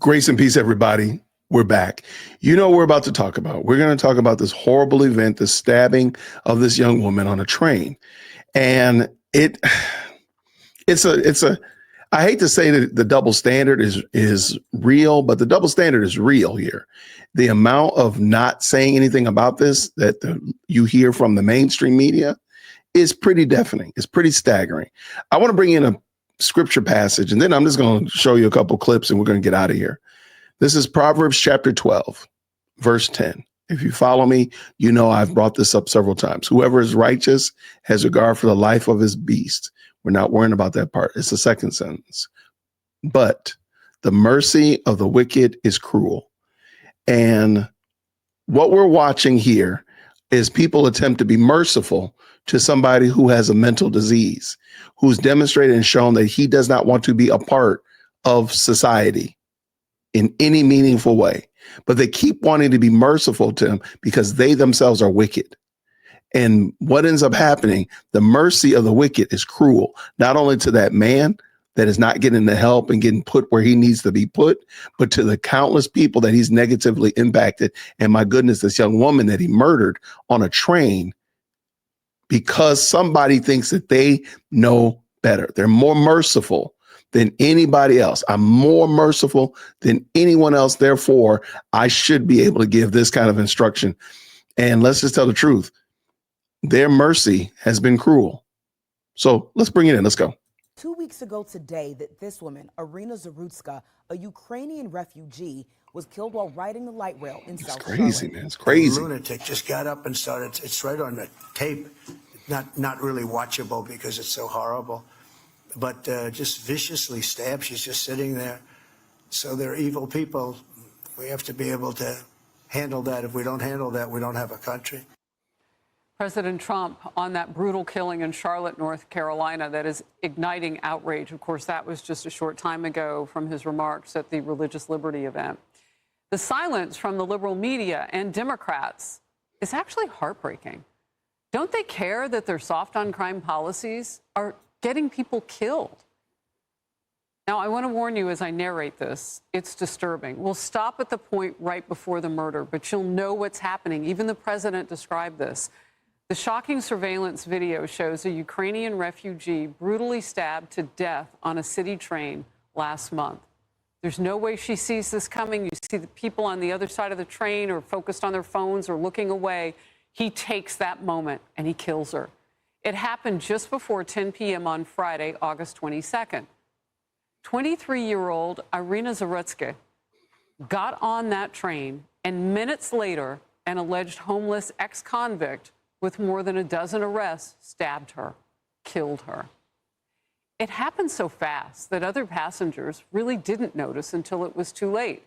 Grace and peace, everybody. We're back. You know what we're about to talk about. We're going to talk about this horrible event, the stabbing of this young woman on a train. And it's a I hate to say that the double standard is real, but the double standard is real here. The amount of not saying anything about this that you hear from the mainstream media is pretty deafening. It's pretty staggering. I want to bring in a scripture passage, and then I'm just going to show you a couple clips and we're going to get out of here. This is Proverbs chapter 12, verse 10. If you follow me, you know I've brought this up several times. Whoever is righteous has regard for the life of his beast. We're not worrying about that part. It's the second sentence. But the mercy of the wicked is cruel. And what we're watching here is people attempt to be merciful to somebody who has a mental disease, who's demonstrated and shown that he does not want to be a part of society in any meaningful way. But they keep wanting to be merciful to him because they themselves are wicked. And what ends up happening, the mercy of the wicked is cruel, not only to that man that is not getting the help and getting put where he needs to be put, but to the countless people that he's negatively impacted. And my goodness, this young woman that he murdered on a train because somebody thinks that they know better. They're more merciful than anybody else. I'm more merciful than anyone else. Therefore, I should be able to give this kind of instruction. And let's just tell the truth. Their mercy has been cruel. So let's bring it in. Let's go. 2 weeks ago today, this woman, Iryna Zarutska, a Ukrainian refugee, was killed while riding the light rail in South Charlotte. It's crazy, man. It's crazy. A lunatic just got up and started. It's right on the tape. Not really watchable because it's so horrible, but just viciously stabbed. She's just sitting there. So they're evil people. We have to be able to handle that. If we don't handle that, we don't have a country. President Trump on that brutal killing in Charlotte, North Carolina, that is igniting outrage. Of course, that was just a short time ago from his remarks at the religious liberty event. The silence from the liberal media and Democrats is actually heartbreaking. Don't they care that their soft on crime policies are getting people killed? Now, I want to warn you as I narrate this, it's disturbing. We'll stop at the point right before the murder, but you'll know what's happening. Even the president described this. The shocking surveillance video shows a Ukrainian refugee brutally stabbed to death on a city train last month. There's no way she sees this coming. You see the people on the other side of the train are focused on their phones or looking away. He takes that moment and he kills her. It happened just before 10 p.m. on Friday, August 22nd. 23-year-old Iryna Zarutska got on that train, and minutes later, an alleged homeless ex-convict with more than a dozen arrests stabbed her, killed her. It happened so fast that other passengers really didn't notice until it was too late.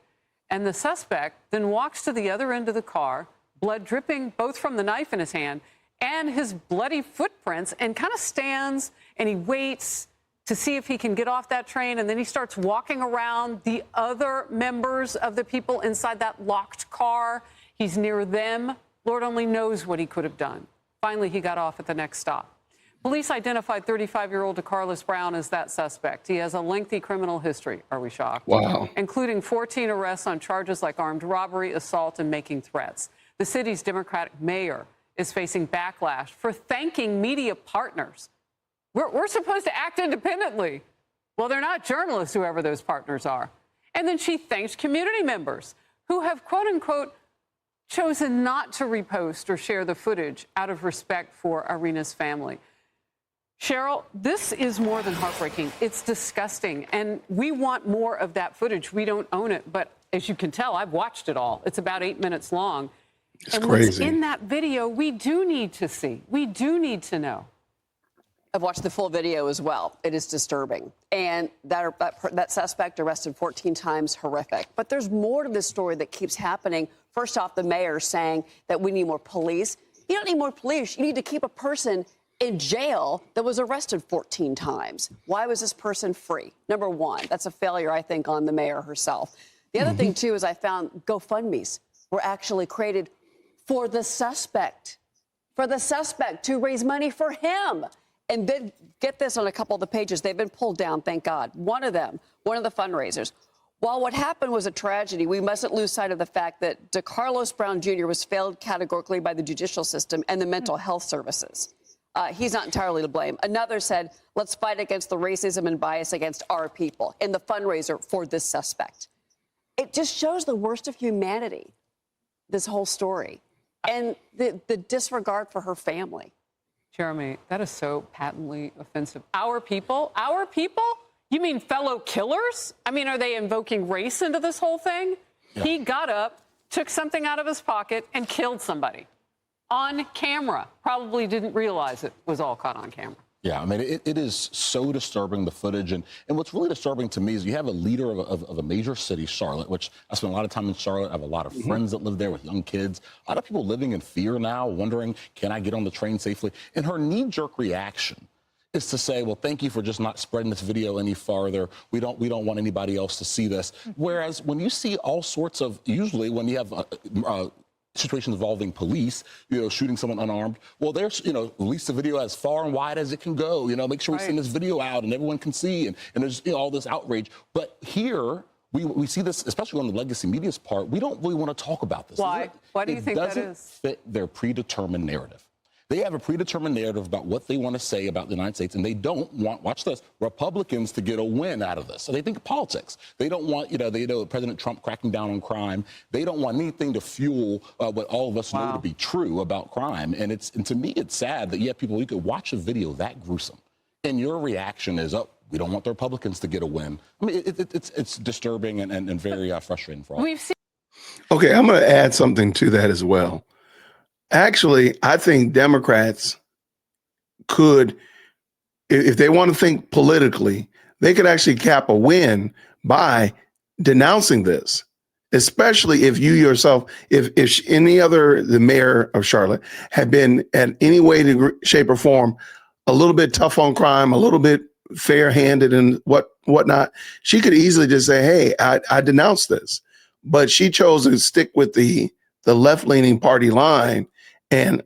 And the suspect then walks to the other end of the car, blood dripping both from the knife in his hand and his bloody footprints, and kind of stands and he waits to see if he can get off that train. And then he starts walking around the other members of the people inside that locked car. He's near them. Lord only knows what he could have done. Finally, he got off at the next stop. Police identified 35-year-old Decarlos Brown as that suspect. He has a lengthy criminal history. Are we shocked? Wow. Including 14 arrests on charges like armed robbery, assault, and making threats. The city's Democratic mayor is facing backlash for thanking media partners. We're supposed to act independently. Well, they're not journalists, whoever those partners are. And then she thanks community members who have, quote unquote, chosen not to repost or share the footage out of respect for Iryna's family. Cheryl, this is more than heartbreaking. It's disgusting. And we want more of that footage. We don't own it. But as you can tell, I've watched it all. It's about 8 minutes long. It's and crazy. What's in that video, we do need to see. We do need to know. I've watched the full video as well. It is disturbing. And that suspect arrested 14 times, horrific. But there's more to this story that keeps happening. First off, the mayor saying that we need more police. You don't need more police. You need to keep a person in jail that was arrested 14 times. Why was this person free? Number one, that's a failure, I think, on the mayor herself. The other thing, too, is I found GoFundMes were actually created for the suspect to raise money for him. And then get this on a couple of the pages. They've been pulled down, thank God. One of the fundraisers While what happened was a tragedy, we mustn't lose sight of the fact that Decarlos Brown Jr. was failed categorically by the judicial system and the mental health services. He's not entirely to blame. Another said, let's fight against the racism and bias against our people in the fundraiser for this suspect. It just shows the worst of humanity, this whole story, and the disregard for her family. Jeremy, that is so patently offensive. Our people? Our people? You mean fellow killers? I mean, are they invoking race into this whole thing? Yeah. He got up, took something out of his pocket, and killed somebody on camera. Probably didn't realize it was all caught on camera. Yeah, I mean, it is so disturbing, the footage. And what's really disturbing to me is you have a leader of a major city, Charlotte, which I spent a lot of time in Charlotte. I have a lot of friends that live there with young kids. A lot of people living in fear now, wondering, can I get on the train safely? And her knee-jerk reaction is to say, well, thank you for just not spreading this video any farther. We don't want anybody else to see this. Whereas when you see all sorts of, usually when you have situations involving police, shooting someone unarmed, well, there's, release the video as far and wide as it can go, make sure we send this video out and everyone can see, and there's all this outrage. But here, we see this, especially on the legacy media's part, we don't really want to talk about this. Why? Why do you think that is? It doesn't fit their predetermined narrative. They have a predetermined narrative about what they want to say about the United States, and they don't want, watch this, Republicans to get a win out of this. So they think of politics. They don't want, President Trump cracking down on crime. They don't want anything to fuel what all of us know to be true about crime. And to me, it's sad that you have people, you could watch a video that gruesome, and your reaction is, oh, we don't want the Republicans to get a win. I mean, it's disturbing and very frustrating for all. We've seen. Okay, I'm going to add something to that as well. Actually, I think Democrats could, if they want to think politically, they could actually cap a win by denouncing this, especially if you yourself, if the mayor of Charlotte had been in any way, shape, or form a little bit tough on crime, a little bit fair-handed and whatnot, she could easily just say, hey, I denounce this. But she chose to stick with the left-leaning party line and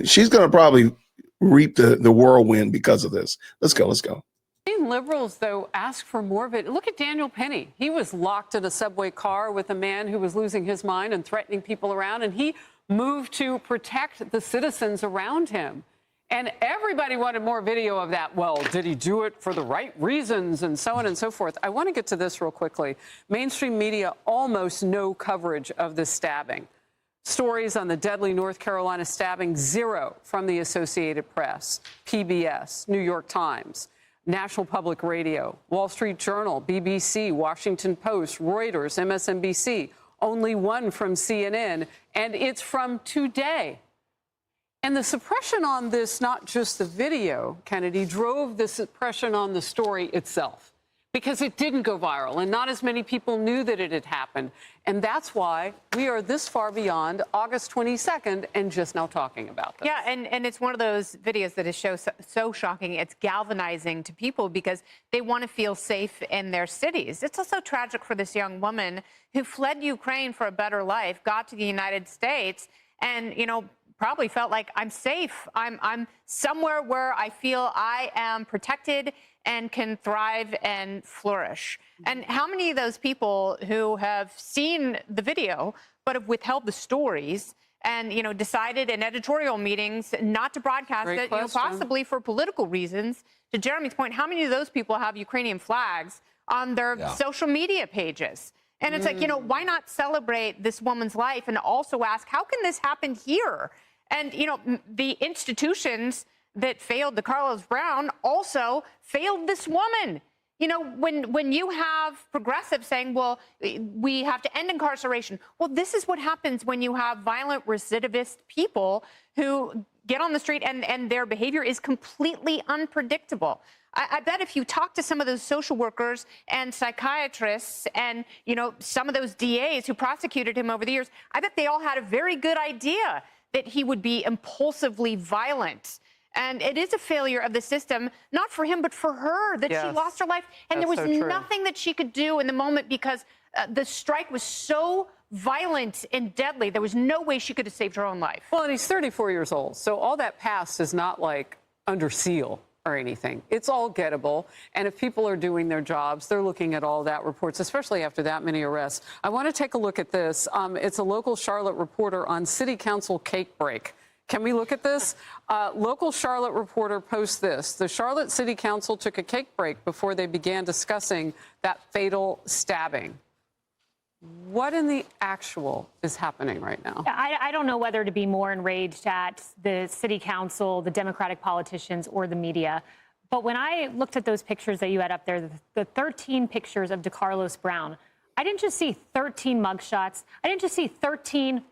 she's going to probably reap the whirlwind because of this. Let's go. Liberals, though, ask for more of it. Look at Daniel Penny. He was locked in a subway car with a man who was losing his mind and threatening people around, and he moved to protect the citizens around him. And everybody wanted more video of that. Well, did he do it for the right reasons, and so on and so forth? I want to get to this real quickly. Mainstream media, almost no coverage of this stabbing. Stories on the deadly North Carolina stabbing, zero from the Associated Press, PBS, New York Times, National Public Radio, Wall Street Journal, BBC, Washington Post, Reuters, MSNBC, only one from CNN, and it's from today. And the suppression on this, not just the video, Kennedy, drove the suppression on the story itself, because it didn't go viral and not as many people knew that it had happened. And that's why we are this far beyond August 22nd and just now talking about this. Yeah, and it's one of those videos that is so shocking. It's galvanizing to people because they want to feel safe in their cities. It's also tragic for this young woman who fled Ukraine for a better life, got to the United States, and, probably felt like I'm safe. I'm somewhere where I feel I am protected and can thrive and flourish. And how many of those people who have seen the video but have withheld the stories and, decided in editorial meetings not to broadcast it, possibly for political reasons? To Jeremy's point, how many of those people have Ukrainian flags on their social media pages? And it's like, why not celebrate this woman's life and also ask, how can this happen here? And, the institutions that failed Decarlos Brown also failed this woman. When you have progressives saying, well, we have to end incarceration. Well, this is what happens when you have violent recidivist people who get on the street and their behavior is completely unpredictable. I bet if you talk to some of those social workers and psychiatrists and, some of those DAs who prosecuted him over the years, I bet they all had a very good idea that he would be impulsively violent. And it is a failure of the system, not for him, but for her, that she lost her life. And there was nothing that she could do in the moment because the strike was so violent and deadly. There was no way she could have saved her own life. Well, and he's 34 years old. So all that past is not like under seal. or anything. It's all gettable. And if people are doing their jobs, they're looking at all that reports, especially after that many arrests. I want to take a look at this. It's a local Charlotte reporter on city council cake break. Can we look at this? Local Charlotte reporter posts this. The Charlotte City Council took a cake break before they began discussing that fatal stabbing. What in the actual is happening right now? I don't know whether to be more enraged at the city council, the Democratic politicians, or the media. But when I looked at those pictures that you had up there, the 13 pictures of Decarlos Brown, I didn't just see 13 mugshots. I didn't just see 13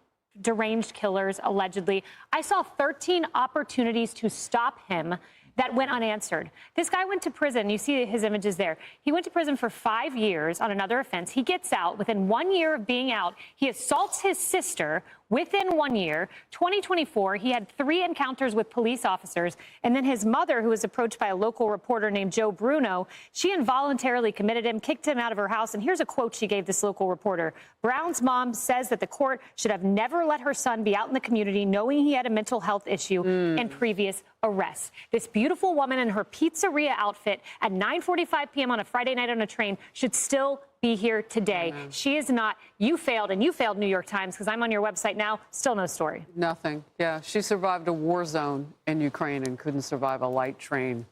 deranged killers, allegedly. I saw 13 opportunities to stop him that went unanswered. This guy went to prison. You see his images there. He went to prison for 5 years on another offense. He gets out. Within 1 year of being out, he assaults his sister within 1 year. 2024, he had 3 encounters with police officers. And then his mother, who was approached by a local reporter named Joe Bruno, she involuntarily committed him, kicked him out of her house. And here's a quote she gave this local reporter. Brown's mom says that the court should have never let her son be out in the community knowing he had a mental health issue and previous arrests. This beautiful woman in her pizzeria outfit at 9:45 p.m. on a Friday night on a train should still be here today. She is not. You failed, and you failed, New York Times, because I'm on your website now. Still no story. Nothing. Yeah, she survived a war zone in Ukraine and couldn't survive a light train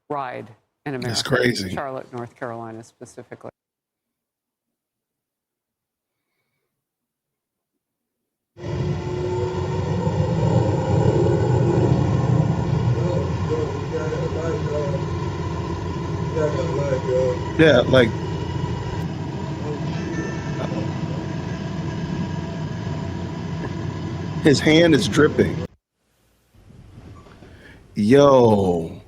ride in America. That's crazy. Charlotte, North Carolina, specifically. Yeah, like his hand is dripping. Yo.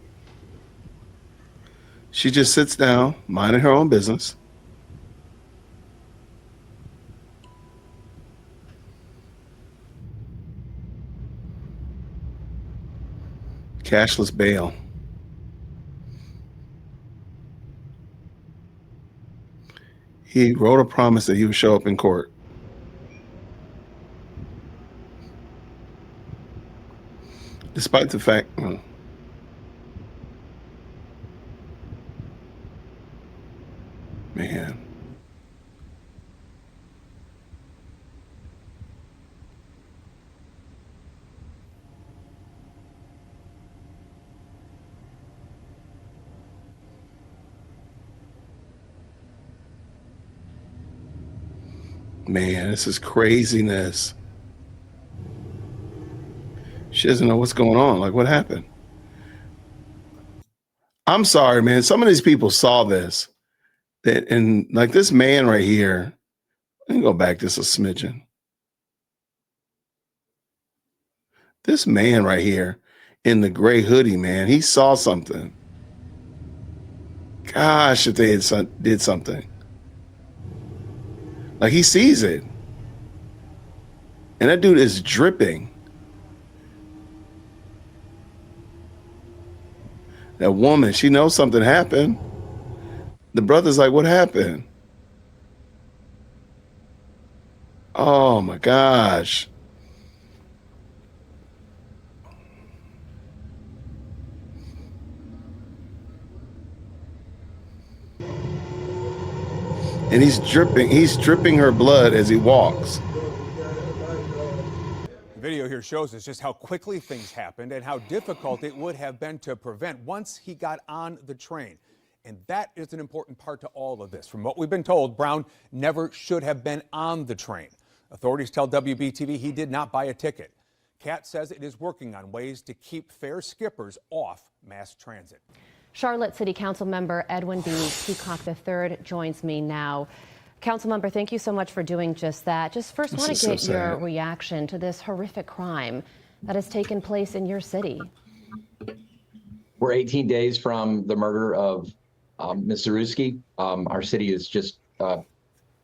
She just sits down, minding her own business. Cashless bail. He wrote a promise that he would show up in court. Despite the fact, man. Man, this is craziness. She doesn't know what's going on. Like, what happened? I'm sorry, man. Some of these people saw this. And like this man right here, let me go back just a smidgen. This man right here in the gray hoodie, man, he saw something. Gosh, if they had did something. Like, he sees it. And that dude is dripping. That woman, she knows something happened. The brother's like, what happened? Oh my gosh. And he's dripping her blood as he walks. The video here shows us just how quickly things happened and how difficult it would have been to prevent once he got on the train. And that is an important part to all of this. From what we've been told, Brown never should have been on the train. Authorities tell WBTV he did not buy a ticket. CAT says it is working on ways to keep fare skippers off mass transit. Charlotte City Council member Edwin Peacock III joins me now. Council member, thank you so much for doing just that. Just first want to get your reaction to this horrific crime that has taken place in your city. We're 18 days from the murder of Ms. Zarutska. Our city is just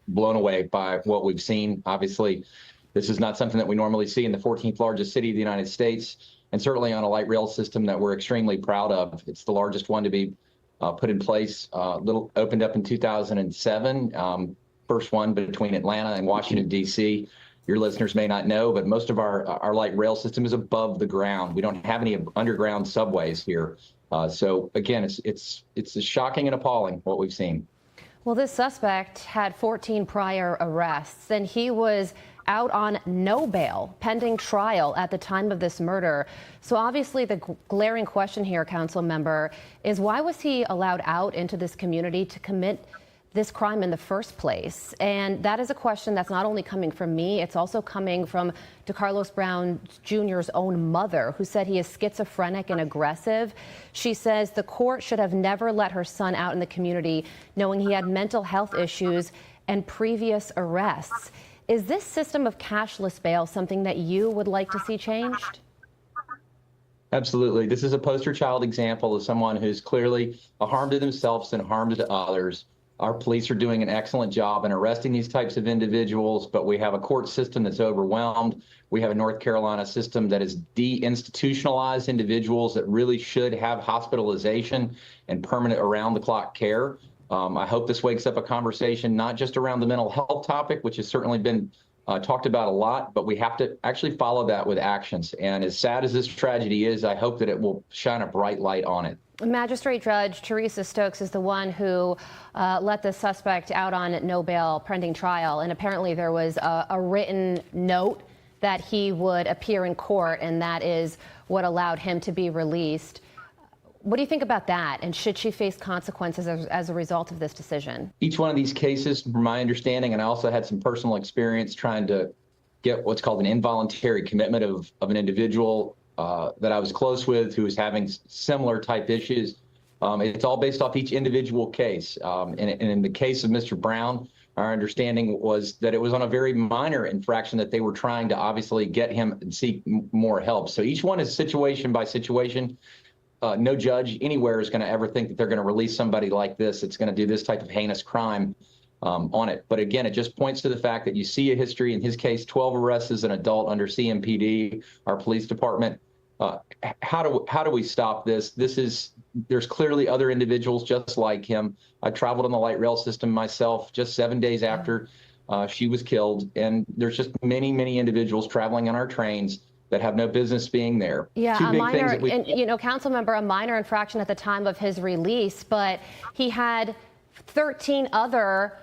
blown away by what we've seen. Obviously, this is not something that we normally see in the 14th largest city of the United States, and certainly on a light rail system that we're extremely proud of. It's the largest one to be put in place. Opened up in 2007, first one between Atlanta and Washington, D.C. Your listeners may not know, but most of our light rail system is above the ground. We don't have any underground subways here. So again, it's shocking and appalling what we've seen. Well, this suspect had 14 prior arrests, and he was out on no bail pending trial at the time of this murder. So obviously the glaring question here, council member, is why was he allowed out into this community to commit this crime in the first place? And that is a question that's not only coming from me, it's also coming from Decarlos Brown Jr.'s own mother, who said he is schizophrenic and aggressive. She says the court should have never let her son out in the community, knowing he had mental health issues and previous arrests. Is this system of cashless bail something that you would like to see changed? Absolutely. This is a poster child example of someone who's clearly a harm to themselves and harm to others. Our police are doing an excellent job in arresting these types of individuals, but we have a court system that's overwhelmed. We have a North Carolina system that is deinstitutionalized individuals that really should have hospitalization and permanent around-the-clock care. I hope this wakes up a conversation not just around the mental health topic, which has certainly been talked about a lot, but we have to actually follow that with actions. And as sad as this tragedy is, I hope that it will shine a bright light on it. Magistrate Judge Teresa Stokes is the one who let the suspect out on no bail pending trial. And apparently there was a written note that he would appear in court, and that is what allowed him to be released. What do you think about that? And should she face consequences as a result of this decision? Each one of these cases, from my understanding, and I also had some personal experience trying to get what's called an involuntary commitment of an individual that I was close with who was having similar type issues. It's all based off each individual case. And in the case of Mr. Brown, our understanding was that it was on a very minor infraction that they were trying to obviously get him and seek more help. So each one is situation by situation. No judge anywhere is going to ever think that they're going to release somebody like this. It's going to do this type of heinous crime on it. But again, it just points to the fact that you see a history. In his case, 12 arrests as an adult under CMPD, our police department. How do we stop this? There's clearly other individuals just like him. I traveled on the light rail system myself just 7 days after she was killed. And there's just many, many individuals traveling on our trains that have no business being there. Yeah, Two a big minor, things that and, you know, council member, a minor infraction at the time of his release, but he had 13 other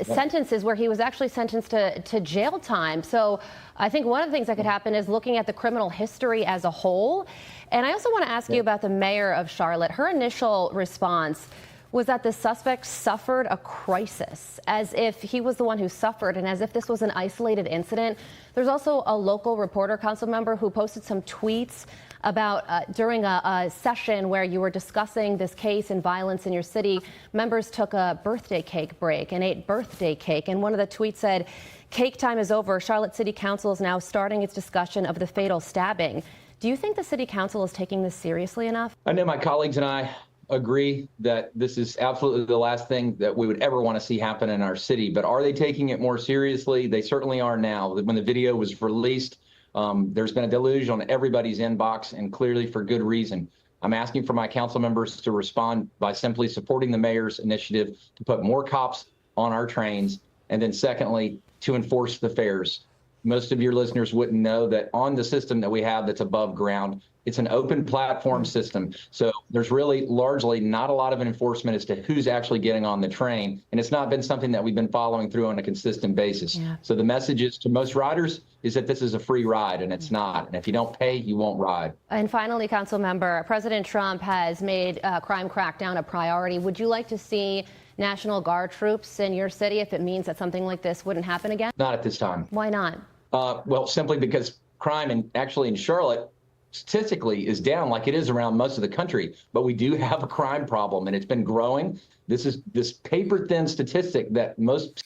sentences where he was actually sentenced to jail time. So I think one of the things that could happen is looking at the criminal history as a whole. And I also want to ask you about the mayor of Charlotte. Her initial response was that the suspect suffered a crisis, as if he was the one who suffered and as if this was an isolated incident. There's also a local reporter, council member, who posted some tweets about during a session where you were discussing this case and violence in your city, members took a birthday cake break and ate birthday cake. And one of the tweets said, "Cake time is over. Charlotte City Council is now starting its discussion of the fatal stabbing." Do you think the city council is taking this seriously enough? I know my colleagues and I agree that this is absolutely the last thing that we would ever want to see happen in our city. But are they taking it more seriously? They certainly are now. When the video was released, there's been a deluge on everybody's inbox, and clearly for good reason. I'm asking for my council members to respond by simply supporting the mayor's initiative to put more cops on our trains, and then secondly, to enforce the fares. Most of your listeners wouldn't know that on the system that we have that's above ground, it's an open platform system. So there's really largely not a lot of enforcement as to who's actually getting on the train. And it's not been something that we've been following through on a consistent basis. Yeah. So the message is to most riders is that this is a free ride, and it's not. And if you don't pay, you won't ride. And finally, council member, President Trump has made crime crackdown a priority. Would you like to see National Guard troops in your city if it means that something like this wouldn't happen again? Not at this time. Why not? Well, simply because crime actually in Charlotte statistically is down like it is around most of the country, but we do have a crime problem, and it's been growing. This is this paper thin statistic that most.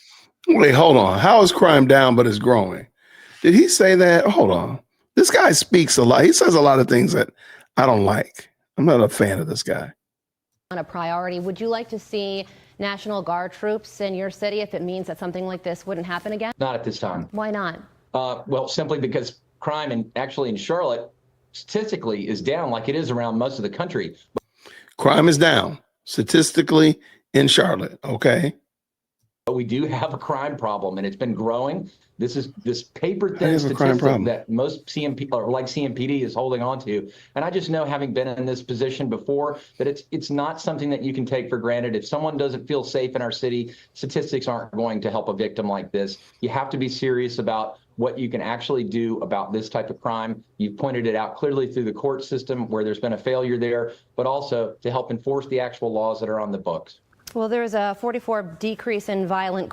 Wait, hold on. How is crime down but it's growing? Did he say that? Hold on. This guy speaks a lot. He says a lot of things that I don't like. I'm not a fan of this guy. On a priority, would you like to see National Guard troops in your city if it means that something like this wouldn't happen again? Not at this time. Why not? Well, simply because crime actually in Charlotte statistically is down like it is around most of the country. Crime is down statistically in Charlotte. Okay. But but we do have a crime problem, and it's been growing. This is this paper thin crime statistic problem that most CMP or like CMPD is holding on to. And I just know, having been in this position before, that it's not something that you can take for granted. If someone doesn't feel safe in our city, statistics aren't going to help a victim like this. You have to be serious about what you can actually do about this type of crime. You've pointed it out clearly through the court system where there's been a failure there, but also to help enforce the actual laws that are on the books. Well, there's a 44% decrease in violent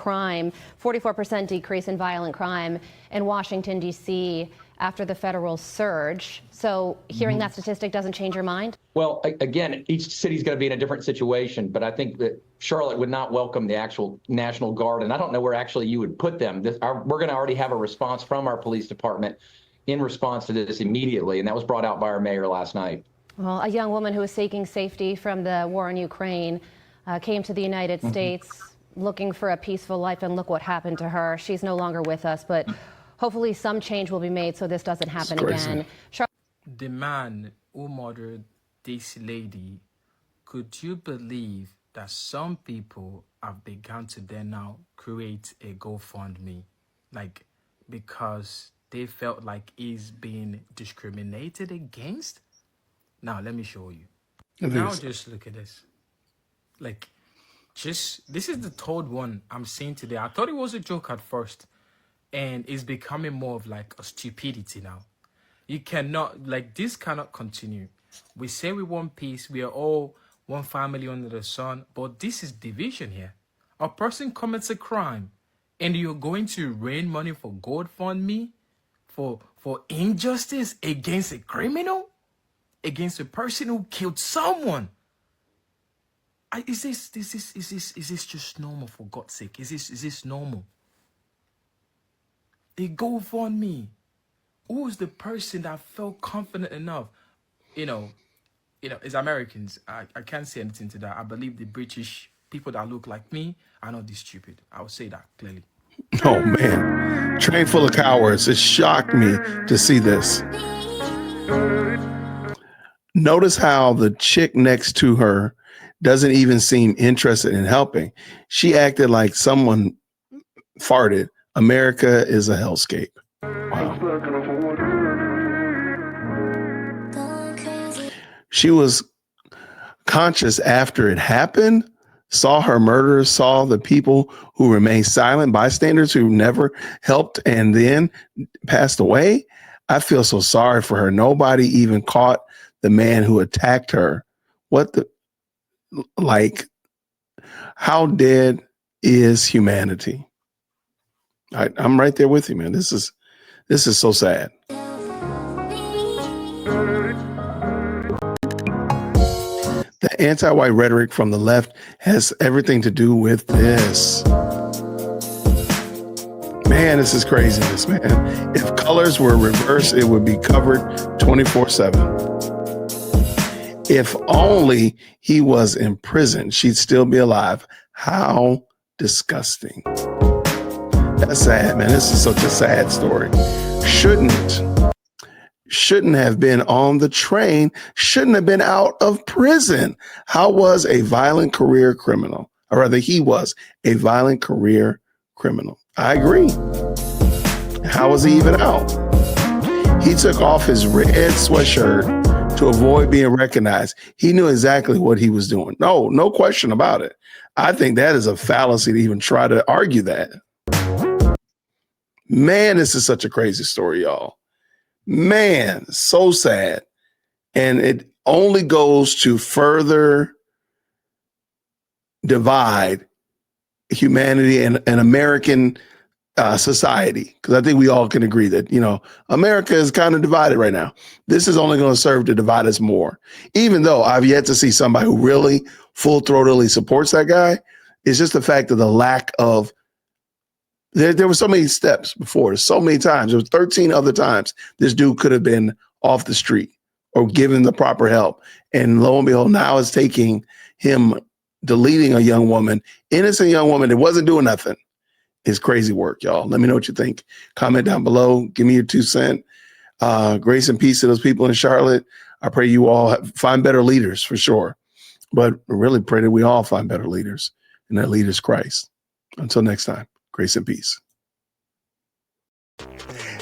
crime in Washington, D.C. after the federal surge. So hearing that statistic doesn't change your mind? Well, again, each city's going to be in a different situation, but I think that Charlotte would not welcome the actual National Guard, and I don't know where actually you would put them. We're going to already have a response from our police department in response to this immediately, and that was brought out by our mayor last night. Well, a young woman who was seeking safety from the war in Ukraine came to the United States looking for a peaceful life, and look what happened to her. She's no longer with us, but hopefully some change will be made so this doesn't happen again. The man who murdered this lady, could you believe that some people have begun to then now create a GoFundMe, like, because they felt like he's being discriminated against? Now, let me show you. Now, just look at this. Like, this is the third one I'm seeing today. I thought it was a joke at first, and it's becoming more of like a stupidity now. You cannot, like, this cannot continue. We say we want peace. We are all one family under the sun, but this is division here. A person commits a crime, and you're going to rain money for GoFundMe for injustice against a criminal, against a person who killed someone. Is this just normal, for God's sake? Is this normal? They GoFundMe. Who was the person that felt confident enough? As Americans, I can't say anything to that. I believe the British people that look like me are not this stupid. I would say that clearly. Oh man, train full of cowards. It shocked me to see this. Notice how the chick next to her doesn't even seem interested in helping. She acted like someone farted. America is a hellscape. Wow. She was conscious after it happened, saw her murderers, saw the people who remained silent, bystanders who never helped and then passed away. I feel so sorry for her. Nobody even caught the man who attacked her. How dead is humanity? I'm right there with you, man. This is so sad. The anti-white rhetoric from the left has everything to do with this. Man, this is craziness, man. If colors were reversed, it would be covered 24/7. If only he was in prison, she'd still be alive. How disgusting. That's sad, man. This is such a sad story. Shouldn't have been on the train, shouldn't have been out of prison. How was a violent career criminal? Or rather, he was a violent career criminal. I agree. How was he even out? He took off his red sweatshirt to avoid being recognized. He knew exactly what he was doing. No question about it. I think that is a fallacy to even try to argue that. Man, this is such a crazy story, y'all. Man, so sad. And it only goes to further divide humanity and American society. Because I think we all can agree that, America is kind of divided right now. This is only going to serve to divide us more. Even though I've yet to see somebody who really full-throatedly supports that guy, it's just the fact of the lack of, there were so many steps before, so many times. There were 13 other times this dude could have been off the street or given the proper help. And lo and behold, now it's taking him deleting a young woman, innocent young woman that wasn't doing nothing. It's crazy work, y'all. Let me know what you think. Comment down below. Give me your 2 cents. Grace and peace to those people in Charlotte. I pray you all find better leaders for sure. But really pray that we all find better leaders, and that leader's Christ. Until next time, grace and peace.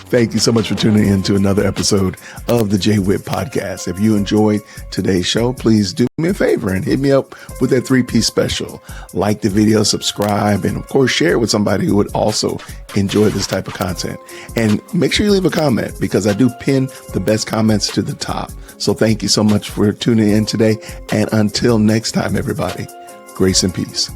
Thank you so much for tuning in to another episode of the Jay Witt Podcast. If you enjoyed today's show, please do me a favor and hit me up with that 3-piece special. Like the video, subscribe, and of course, share it with somebody who would also enjoy this type of content. And make sure you leave a comment because I do pin the best comments to the top. So thank you so much for tuning in today. And until next time, everybody, grace and peace.